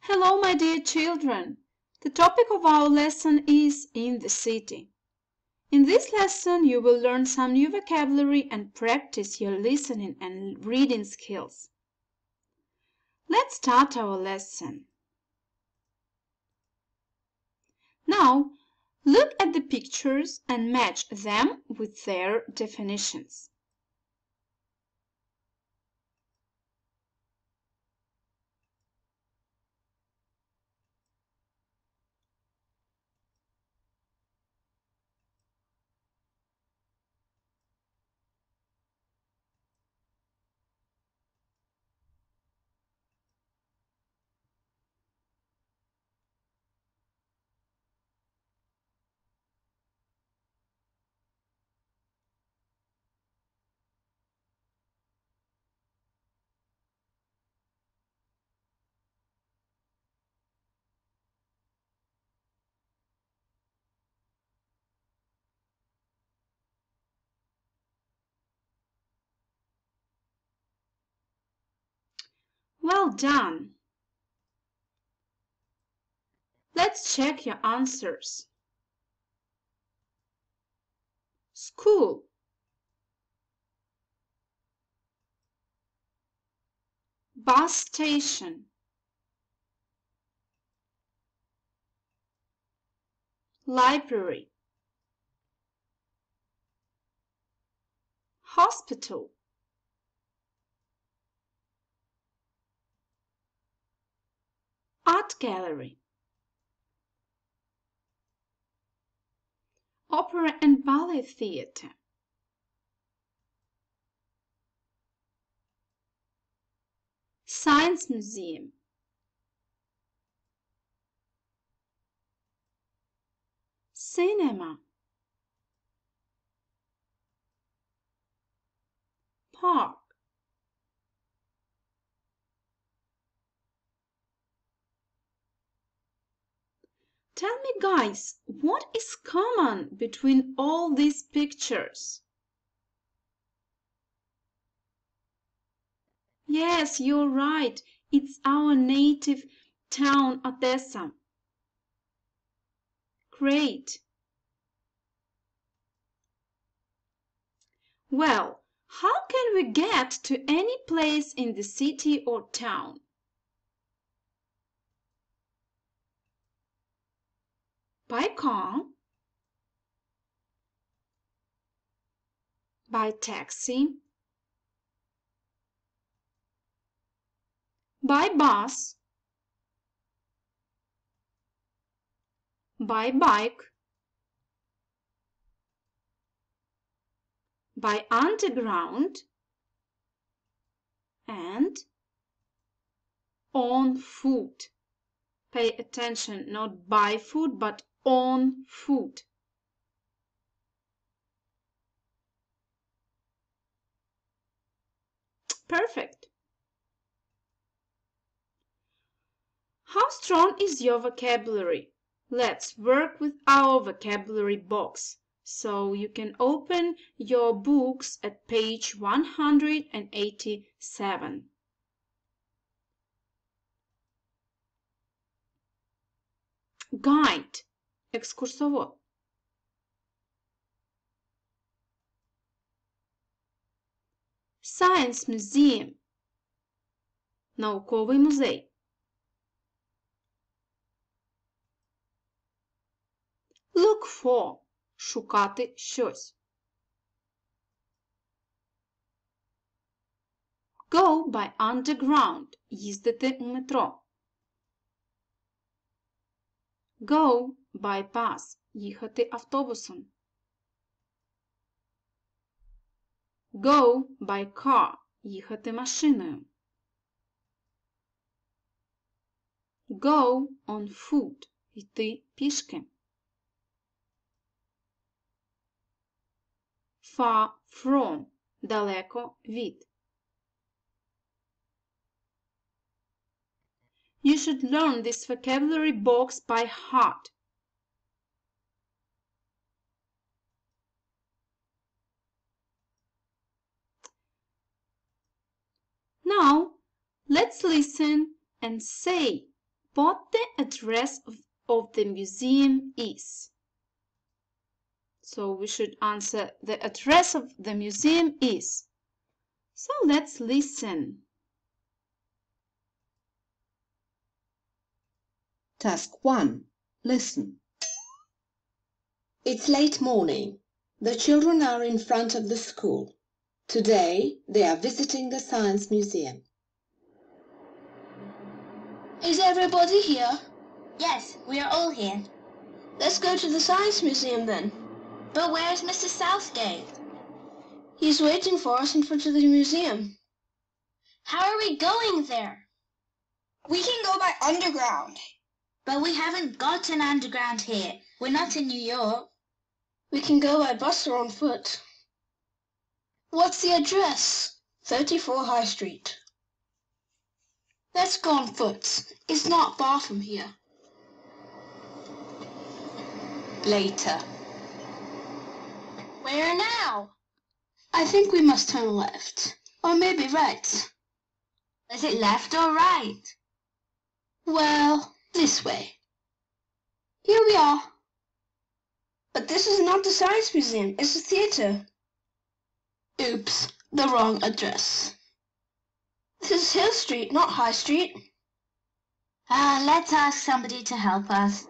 Hello, my dear children. The topic of our lesson is in the city. In this lesson, you will learn some new vocabulary and practice your listening and reading skills. Let's start our lesson. Now, look at the pictures and match them with their definitions. Well done! Let's check your answers. School, bus station, library, hospital, art gallery, opera and ballet theatre, science museum, cinema, park, Tell me, guys, what is common between all these pictures? Yes, you're right. It's our native town, Odessa. Great. Well, how can we get to any place in the city or town? By car, by taxi, by bus, by bike, by underground, and on foot. Pay attention, not by foot, but on foot. Perfect. How strong is your vocabulary? Let's work with our vocabulary box. So you can open your books at page 187. Guide. Екскурсовод. Science Museum. Науковий музей. Look for. Шукати щось. Go by underground. Їздити у метро. Go by bus. Їхати автобусом. Go by car. Їхати машиною. Go on foot. Йти пішки. Far from. Далеко від. You should learn this vocabulary box by heart. Now, let's listen and say what the address of the museum is. So we should answer the address of the museum is. So let's listen. Task 1. Listen. It's late morning. The children are in front of the school. Today, they are visiting the Science Museum. Is everybody here? Yes, we are all here. Let's go to the Science Museum then. But where's Mr. Southgate? He's waiting for us in front of the museum. How are we going there? We can go by underground. But we haven't got an underground here. We're not in New York. We can go by bus or on foot. What's the address? 34 High Street. Let's go on foot. It's not far from here. Later. Where now? I think we must turn left. Or maybe right. Is it left or right? Well, this way. Here we are. But this is not the Science Museum, it's a theatre. Oops, the wrong address. This is Hill Street, not High Street. Let's ask somebody to help us.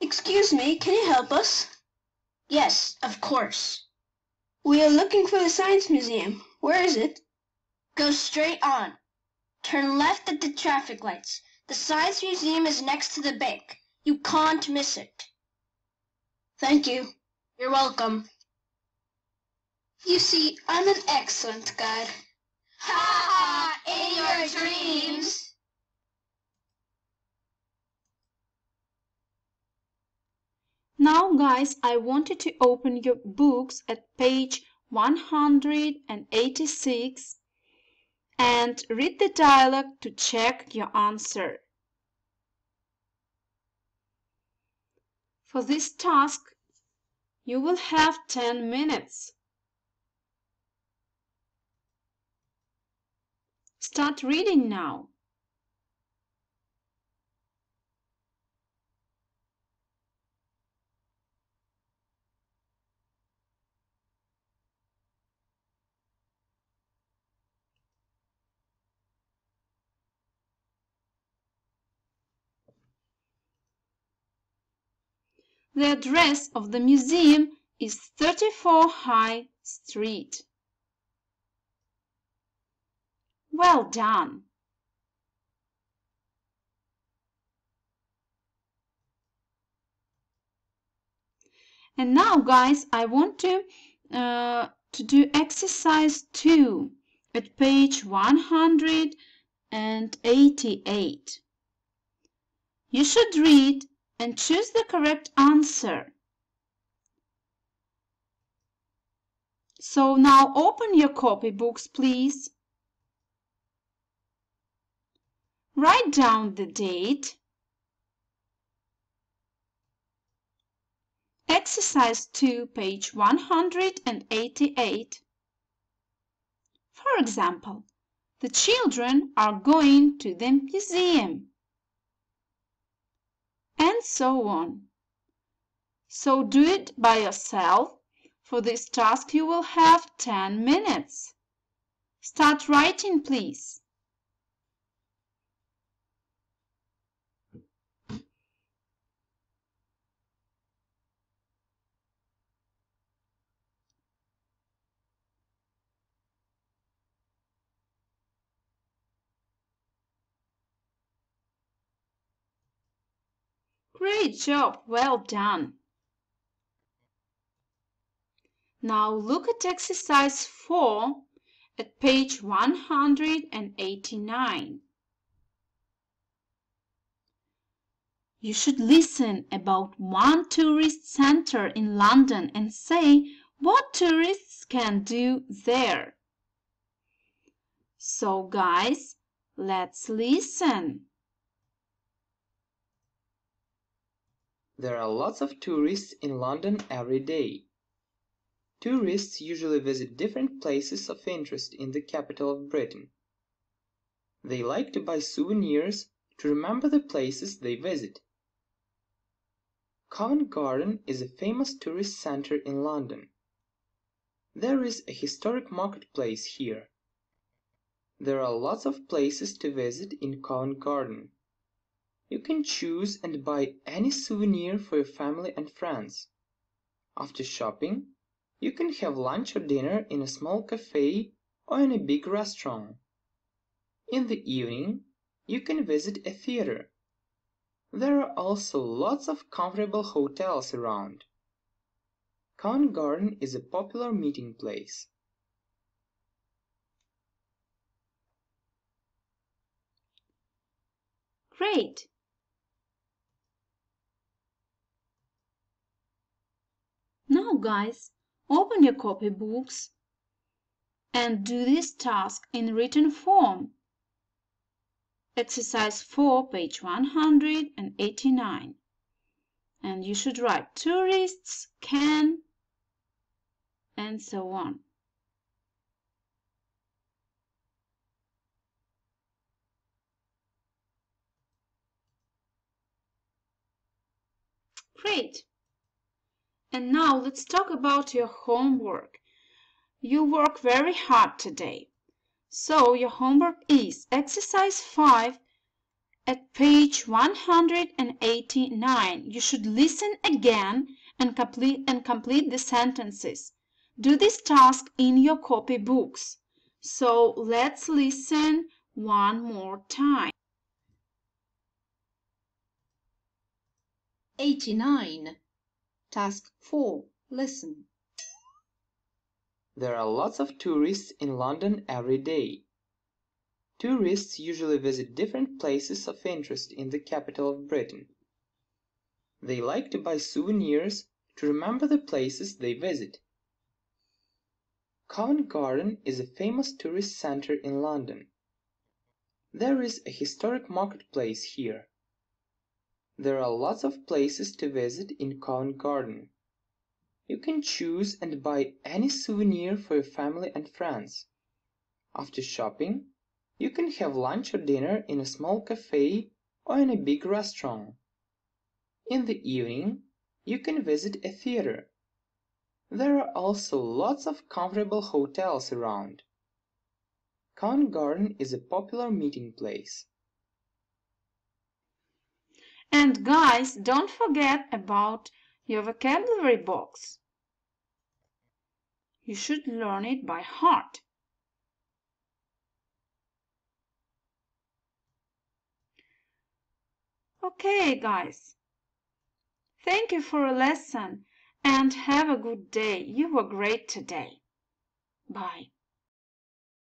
Excuse me, can you help us? Yes, of course. We are looking for the Science Museum. Where is it? Go straight on. Turn left at the traffic lights. The Science Museum is next to the bank. You can't miss it. Thank you. You're welcome. You see, I'm an excellent guide. Ha ha! In your dreams! Now guys, I want you to open your books at page 186 and read the dialogue to check your answer. For this task, you will have 10 minutes. Start reading now. The address of the museum is 34 High Street. Well done. And now, guys, I want to do exercise 2 at page 188. You should read and choose the correct answer. So now open your copybooks, please. Write down the date. Exercise 2, page 188. For example, the children are going to the museum. And so on. So do it by yourself. For this task you will have 10 minutes. Start writing, please. Great job, well done. Now look at exercise 4 at page 189. You should listen about one tourist center in London and say what tourists can do there. So guys, let's listen. There are lots of tourists in London every day. Tourists usually visit different places of interest in the capital of Britain. They like to buy souvenirs to remember the places they visit. Covent Garden is a famous tourist center in London. There is a historic marketplace here. There are lots of places to visit in Covent Garden. You can choose and buy any souvenir for your family and friends. After shopping, you can have lunch or dinner in a small cafe or in a big restaurant. In the evening, you can visit a theater. There are also lots of comfortable hotels around. Covent Garden is a popular meeting place. Great! Now, guys, open your copybooks and do this task in written form. Exercise 4, page 189. And you should write tourists can, and so on. Great! And now let's talk about your homework. You work very hard today. So your homework is exercise 5 at page 189. You should listen again and complete the sentences. Do this task in your copybooks. So let's listen one more time. 89. Task 4. Listen. There are lots of tourists in London every day. Tourists usually visit different places of interest in the capital of Britain. They like to buy souvenirs to remember the places they visit. Covent Garden is a famous tourist center in London. There is a historic marketplace here. There are lots of places to visit in Covent Garden. You can choose and buy any souvenir for your family and friends. After shopping, you can have lunch or dinner in a small cafe or in a big restaurant. In the evening, you can visit a theater. There are also lots of comfortable hotels around. Covent Garden is a popular meeting place. And guys, don't forget about your vocabulary box. You should learn it by heart. Okay, guys. Thank you for a lesson and have a good day. You were great today. Bye.